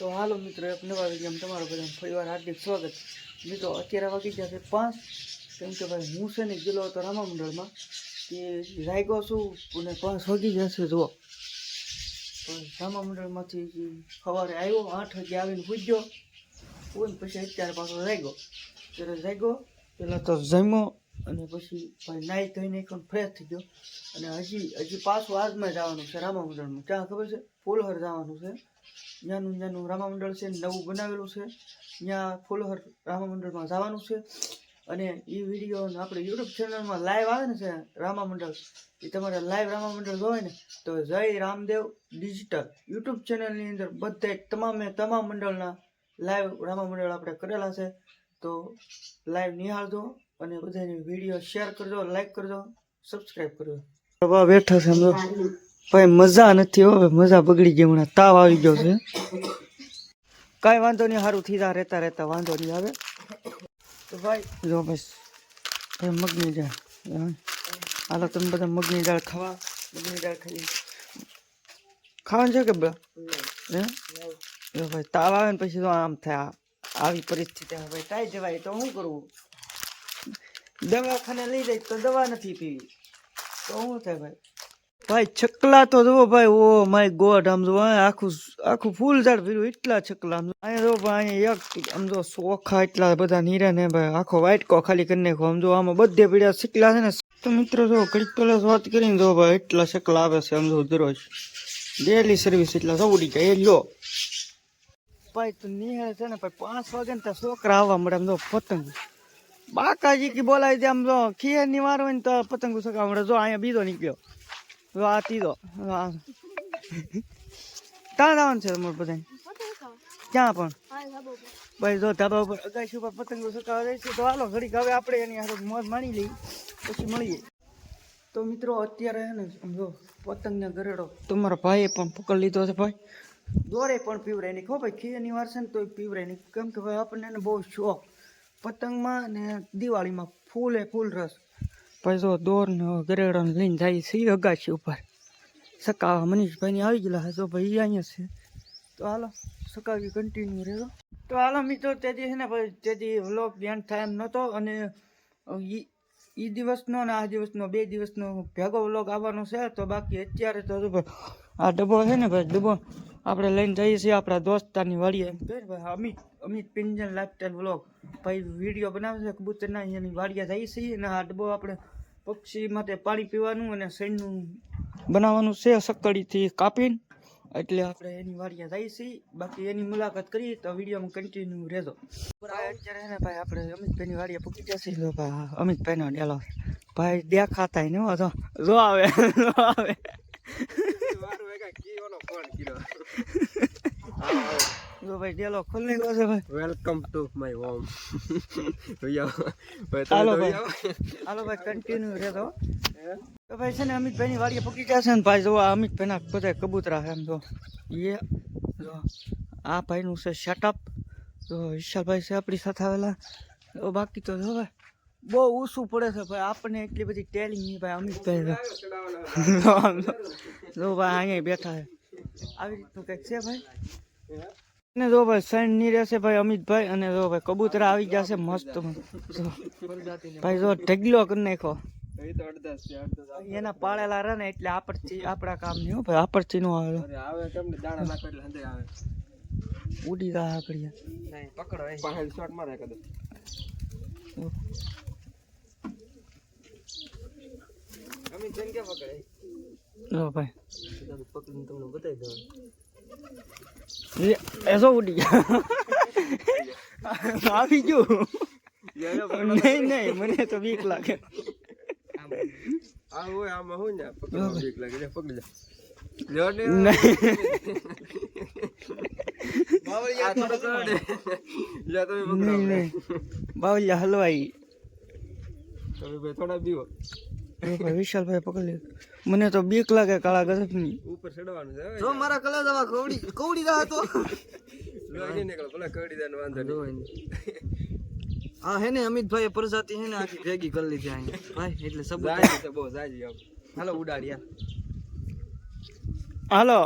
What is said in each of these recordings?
તો હાલો મિત્રો, એક નવા વિડીયોમાં તમારું બધાનું ફરીવાર હાર્દિક સ્વાગત. મિત્રો અત્યારે વાગી ગયા છે 5, કેમ કે ભાઈ હું છે ને ગયેલો હતો રામા મંડળમાં કે જાગ્યો છું અને 5 વાગી જશે. જો રામા મંડળમાંથી સવારે આવ્યો 8 વાગે આવીને પૂજ્યો હોય, પછી અત્યારે પાછો જાગ્યો. ત્યારે જાગ્યો પહેલાં તો જમ્યો અને પછી ભાઈ નાહી ધોઈને એકદમ ફ્રેશ થઈ ગયો. અને હજી પાછું આજમાં જવાનું છે રામા મંડળમાં. ક્યાં ખબર છે? ફૂલહર જવાનું છે. ત્યાંનું રામા મંડળ છે, નવું બનાવેલું છે. ત્યાં ફૂલહર રામા મંડળમાં જવાનું છે. અને એ વિડીયો આપણે યુટ્યુબ ચેનલમાં લાઈવ આવે ને છે રામા મંડળ, એ તમારે લાઈવ રામા મંડળ જોવાય ને તો જય રામદેવ ડિજિટલ યુટ્યુબ ચેનલની અંદર તમામ મંડળના લાઈવ રામા મંડળ આપણે કરેલા છે. તો લાઈવ નિહાળજો અને બધાને વિડીયો શેર કરજો, લાઈક કરજો, સબસ્ક્રાઈબ કરજો. બાબા બેઠા છે ભાઈ, મજા નથી હો, મજા બગડી ગઈ. હમણાં તાવ આવી ગયો છે. કાંઈ વાંધો નહીં, સારું થીધા રહેતા વાંધો નહીં આવે. તો ભાઈ જો બસ મગની દાળ, હાલો તમે બધા મગની દાળ ખાવા. મગની દાળ ખાવાની છે કે ભાઈ તાવ આવે ને પછી તો આમ થાય. આવી પરિસ્થિતિ ભાઈ કાંઈ જવાય તો શું કરવું? દવાખાને લઈ જાય તો દવા નથી પીવી તો શું થાય ભાઈ? ભાઈ છકલા તો જુઓ ભાઈ, ઓ માય ગોડ, આમ જો આખું ફૂલ ઝાડ ભર્યું, એટલા છકલા. આમ અહીંયા જો ભાઈ, એક આમ જો સોખા એટલા બધા નીરા ને ભાઈ, આખો વાઇટકો ખાલી કરી નાખો. આમ જો આમાં બધે પીડા છકલા છે ને. તો મિત્રો જો ઘડીક પહેલા વાત કરીને જો ભાઈ, એટલા છકલા આવે છે આમ જો દરરોજ ડેલી સર્વિસ એટલા સૌ ઉડી જાય. એ લો ભાઈ તો નિહાળે છે ને ભાઈ, 5 વાગે ને ત્યાં છોકરા આવવા મળે. આમ જો પતંગ બાકાજી કી બોલાવી દે. આમ જો ખીર ની વાર હોય ને તો પતંગ ચગાવવા મળે. જો અહીંયા બીજો નીકળ્યો, આ તીધો. ત્યાં જવાનું છે તમારે બધા? ક્યાં પણ ભાઈ જો ધાબા ઉપર અગાશી ઉપર પતંગો ચગાવવા જાય છે. તો હાલો ઘડીક હવે આપણે એની હારે મોજ માણી લઈએ, પછી મળીએ. તો મિત્રો અત્યારે છે ને જો પતંગને ગરેડો તમારા ભાઈએ પણ પકડી લીધો છે ભાઈ. દોરે પણ પીવરાય નહીં ખો ભાઈ, ખીરની વાર છે ને તો પીવરાય નહીં, કેમ કે ભાઈ આપણને બહુ શોખ પતંગમાં ને દિવાળીમાં ફૂલ રસ. ભાઈ જો દોર ને ગરેડો લઈને જાય છે અગાશી ઉપર સકાવા. મનીષભાઈની આવી ગયેલા છે. જો ભાઈ અહીંયા છે, તો હાલો સકાવી કન્ટિન્યુ રહેજો. તો હાલો મિત્રો, તેથી છે ને ભાઈ, તેથી વ્લોગ ધ્યાન થાય એમ નહોતો. અને એ દિવસનો ને આ દિવસનો 2 દિવસનો ભેગો વ્લોગ આવવાનો છે. તો બાકી અત્યારે તો ભાઈ આ ડબ્બો છે ને ભાઈ, ડબ્બો આપણે લઈને જઈએ છીએ આપણા દોસ્તારની વાડીએ. ભાઈ અમિત પિંજન લાઈફસ્ટાઈલ વ્લોગ ભાઈ વિડીયો બનાવે છે કબૂતરના, એની વાડીએ જઈએ છીએ. અને આ ડબ્બો આપણે પક્ષી માટે પાણી પીવાનું અને શેણનું બનાવવાનું છે સક્કડીથી કાપીને, એટલે આપણે એની વાડીએ જઈએ છીએ. બાકી એની મુલાકાત કરીએ તો વિડીયોમાં કન્ટિન્યુ રહેજો. અત્યારે ને ભાઈ આપણે અમિતભાઈની વાડીએ પૂકી જશે. ભાઈ અમિતભાઈનો ડેલો ભાઈ દેખાતા ને જો આવે જો ભાઈ ડેલો ખોલી ગયો છે ભાઈ. Welcome to my home. હાલો ભાઈ કન્ટિન્યુ રહેતો. તો ભાઈ છે ને અમિતભાઈની વાડીએ પકી ગયા છે ને ભાઈ. જો આ અમિતભાઈના બધા કબૂતરા છે. એમ જો જો આ ભાઈનું છે સેટઅપ. તો વિશાલભાઈ છે આપણી સાથે આવેલા. તો બાકી તો જો ભાઈ બહુ ઊંચું પડે છે ભાઈ, આપણને એટલી બધી ટેલિંગ નહીં ભાઈ. અમિતભાઈ જો ભાઈ અહીંયા બેઠા છે, આવી રીતનું કંઈક છે ભાઈ. ને જો ભાઈ સૈન ની રહેશે ભાઈ અમિતભાઈ. અને જો ભાઈ કબૂતરા આવી ગયા છે મસ્ત ભાઈ. જો ઢગલો કરી નાખો એના પાળેલા રહે ને, એટલે આપણા કામ નહીં હો ભાઈ. આપરથી નો આવે ઉડી જાય આકડી પકડો શોટ મારે કદાચ. અમિતભાઈ કે પકડે જો ભાઈ પકડીને તમને બતાવી દઉં. એસો ઉડી ગયા આવી ગયું. નહીં મને તો બીક લાગે. આમાં હોય ને બીક લાગે, પકડી જા. બાવલિયા હલવાઈ થોડા બીવો. વિશાલભાઈ પકડી લીધું. મને તો બીક લાગે કાળા ગજબની. ઉપર ચડવાનું છે જો મારા કલા દવા કવડી દા તો લોહી નીકળે ભલે કવડી દાનો વાંધો નહીં. હા હે ને અમિતભાઈ પ્રજાતિ હે ને આખી ભેગી કરી લીધી અહીંયા ભાઈ, એટલે સબૂત તો બહુ જાજી આવ. હાલો ઉડાડ્યા. હાલો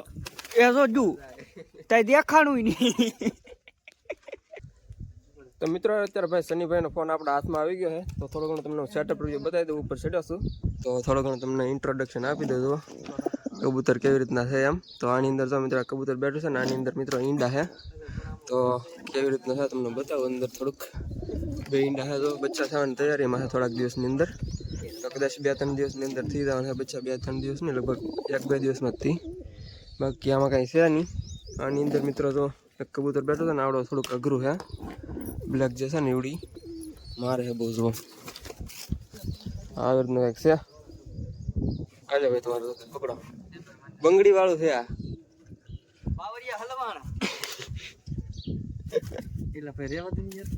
એ જો જુ તાઈ દેખાણું નહીં. તો મિત્રો અત્યારે ભાઈ સનીભાઈનો ફોન આપણા હાથમાં આવી ગયો છે. તો થોડો ઘણો તમને સેટઅપ રિવ્યુ બતાવી દઉં, ઉપર ચડાવશું. તો થોડો ઘણો તમને ઇન્ટ્રોડક્શન આપી દઉં કબૂતર કેવી રીતના છે એમ. તો આની અંદર જો મિત્રો કબૂતર બેઠું છે ને આની અંદર મિત્રો ઈંડા છે. તો કેવી રીતના છે તમને બતાવું. અંદર થોડુંક 2 ઈંડા છે. તો બચ્ચા થવાની તૈયારીમાં છે થોડાક દિવસની અંદર. તો કદાચ 2-3 દિવસની અંદર થઈ જવાના છે બચ્ચા. 2-3 દિવસ નહીં, લગભગ 1-2 દિવસમાં જ થઈ. બાકી આમાં કાંઈ છે નહીં. આની અંદર મિત્રો જો એક કબૂતર બેઠું છે ને આવડો થોડુંક અઘરું છે. બ્લેક જે છે ને એવડી મારે છે બહુ જુઓ. આવી રીતનું કંઈક છે. હાલે ભાઈ તમારે પકડો. બંગડી વાળું છે આ. બાવરિયા હલવાણા. એટલે ભાઈ રેવા દે યાર.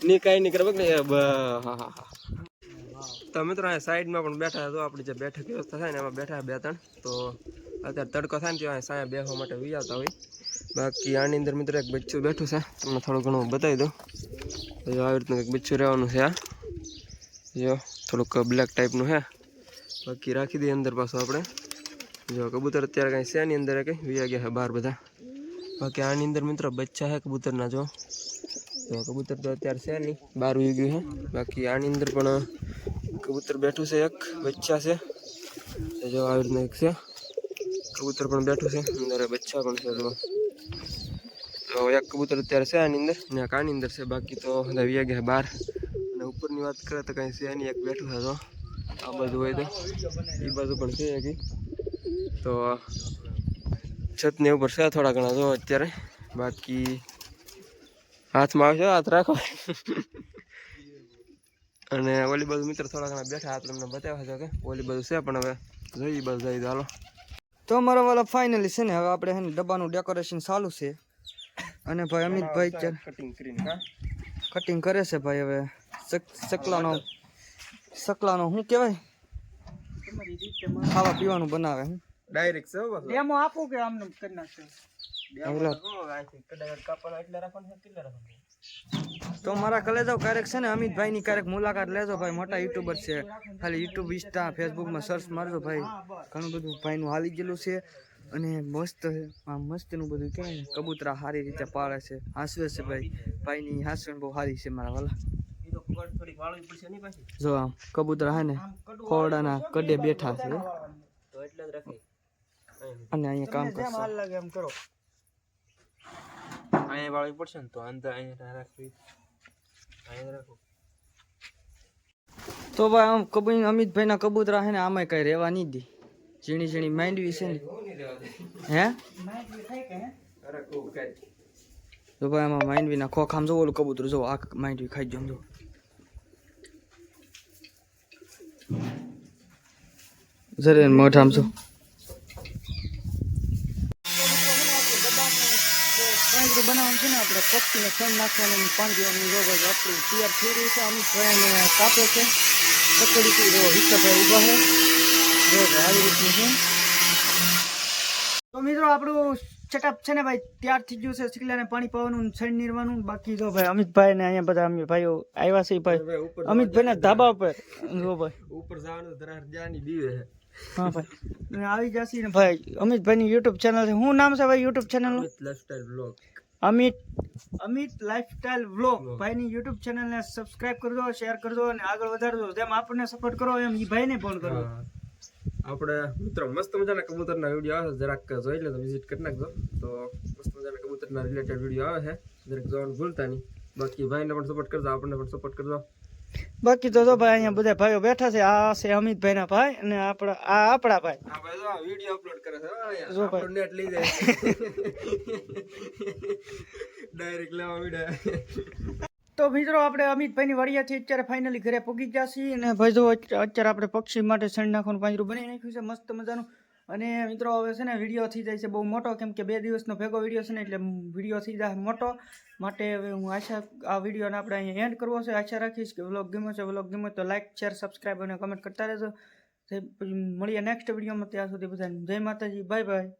ની કાંઈ નહીં કરે બગ ને. હા. તો મિત્રો અહીંયા સાઈડમાં પણ બેઠા. તો આપણી જે બેઠક વ્યવસ્થા થાય ને એમાં બેઠા 2-3. તો અત્યારે તડકો થાય ને ત્યાં સાયા બેસવા માટે વિયાતા હોય. બાકી આની અંદર મિત્રો એક બચ્ચું બેઠું છે. તમને થોડું ઘણું બતાવી દઉં. તો આવી રીતનું કંઈક બચ્ચું રહેવાનું છે. આ જો થોડુંક બ્લેક ટાઈપનું છે. બાકી રાખી દઈએ અંદર પાછું આપણે. જો કબૂતર અત્યારે કાંઈ છે ની અંદર કંઈ વિયા ગયા છે બહાર બધા. બાકી આની અંદર મિત્રો બચ્ચા છે કબૂતરના. જો તો કબૂતર તો અત્યારે છે નહીં, બહાર ઉઈ ગયું છે. બાકી આની અંદર પણ કબૂતર બેઠું છે, એક બચ્ચા છે. જો આવી રીતનું એક છે કબૂતર પણ બેઠું છે. અંદર બચ્ચા પણ છે. તો એક કબૂતર અત્યારે છે આની અંદર ને એક આની અંદર છે. બાકી તો બધા વિયા ગયા બહાર. અને ઉપરની વાત કરે તો કાંઈ છે નહીં, એક બેઠું છે. તો આ બાજુ હોય તો એ બાજુ પણ છે એક. તો છતની ઉપર છે થોડા ઘણા જો અત્યારે. બાકી હાથમાં આવશે, હાથ રાખો. અને ઓલી બાજુ મિત્ર થોડા ઘણા બેઠા. હાથ તમને બતાવ્યા છે કે ઓલી બાજુ છે પણ હવે જોઈએ બાજુ જઈ હાલો. તો મારો વાલા ફાઇનલી છે ને હવે આપણે છે ને ડબ્બાનું ડેકોરેશન ચાલુ છે. અને ભાઈ અમિતભાઈ કટિંગ કરીને કટિંગ કરે છે ભાઈ. હવે સકલાનો શું કહેવાય, ખાવા પીવાનું બનાવે. હું ડાયરેક્ટ છે બસ. ડેમો આપું કે આમને કરી નાખશે. તો મારા કલેજો ક્યારેક છે ને અમિતભાઈની ક્યારેક મુલાકાત લેજો ભાઈ. મોટા યુટ્યુબર છે. ખાલી યુટ્યુબ, ઇન્સ્ટા, ફેસબુકમાં સર્ચ મારજો ભાઈ. ઘણું બધું ભાઈનું હાલી ગયેલું છે. અને મસ્ત આમ મસ્તનું બધું કહેવાય ને. કબૂતરા સારી રીતે પાળે છે, હાંસવે છે ભાઈ. ભાઈની હાંસવણ બહુ સારી છે મારા વાલા. જો આમ કબૂતરા હે ને ખોરડાના કડે બેઠા છે. અને અહીંયા કામ કરશે. અહીંયા વાળી પડશે ને તો અંદર અહીંયા રાખવી. અહીંયા રાખો. તો ભાઈ આમ અમિતભાઈના કબૂતરા છે ને આમાં કઈ રહેવા નહીં દે. ઝીણી ઝીણી માંડવી છે ને. હે તો ભાઈ આમાં માંડવીના ખોખામ જો ઓલું કબૂતર જો આ માંડવી ખાઈ જમ જો. જરે મોઢામ છો. બનાવવાનું છે ને આપણે પક્ષીને ફેમ નાખવાનું પાણી દેવાનું. જો ભાઈ આપણું તૈયાર થઈ રહ્યું છે. અમિતભાઈને કાપે છે ચકડીથી. જો હિસ્સાભાઈ ઊભા છે. જો આવી રીતનું છે. તો મિત્રો આપણું સેટઅપ છે ને ભાઈ તૈયાર થઈ ગયું છે. સિકલાને પાણી પાવાનું, છણ નીરવાનું. બાકી જો ભાઈ અમિતભાઈ ને અહીંયા બધા અમે ભાઈઓ આવ્યા છે ભાઈ અમિતભાઈના ધાબા ઉપર. જો ભાઈ ઉપર જવાનું દરાર જાની બીવે છે. હા ભાઈ આવી જશે ને ભાઈ. અમિતભાઈની યુટ્યુબ ચેનલ છે. શું નામ છે ભાઈ યુટ્યુબ ચેનલનું? Lifestyle blog. Amit lifestyle vlog ભાઈની યુટ્યુબ ચેનલને સબસ્ક્રાઇબ કરજો, શેર કરજો અને આગળ વધારજો. જેમ આપણને સપોર્ટ કરો એમ એ ભાઈને પણ કરો. આપણે મિત્રો મસ્ત મજાના કબૂતરના વિડીયો આવે છે, જરાક જોઈ લે તો વિઝિટ કરી નાખજો. તો મસ્ત મજાના કબૂતરના રિલેટેડ વિડીયો આવે છે, જરાક જોવાનું ભૂલતા નહીં. બાકી ભાઈને પણ સપોર્ટ કરજો, આપણને પણ સપોર્ટ કરજો. બાકી તો જો ભાઈ અહીંયા બધા ભાઈઓ બેઠા છે. આ છે અમિતભાઈના ભાઈ અને આપણા ભાઈ. આ ભાઈ જો વિડીયો અપલોડ કરે છે. જો ભાઈ આપણો નેટ લઈ જાય ડાયરેક્ટ લેવા વિડિયો. તો મિત્રો આપણે અમિતભાઈની વાડિયાથી અત્યારે ફાઇનલી ઘરે પહોંચી ગયા છીએ. અને ભાઈ જો અત્યારે આપણે પક્ષી માટે સણ નાખવાનું પાંજરું બનાવી નાખ્યું છે મસ્ત મજાનું. અને મિત્રો હવે છે ને વિડીયો થઈ જાય છે બહુ મોટો, કેમ કે 2 દિવસનો ભેગો વિડીયો છે ને એટલે વિડીયો થઈ જાય મોટો. માટે હવે હું આ વિડીયોને આપણે અહીંયા એન્ડ કરવો છે. આશા રાખીશ કે વ્લોગ ગમ્યો છે. વ્લોગ ગમ્યો તો લાઇક, શેર, સબસ્ક્રાઈબ અને કમેન્ટ કરતા રહેજો. મળીએ નેક્સ્ટ વિડીયોમાં. ત્યાં સુધી બધાને જય માતાજી, બાય બાય.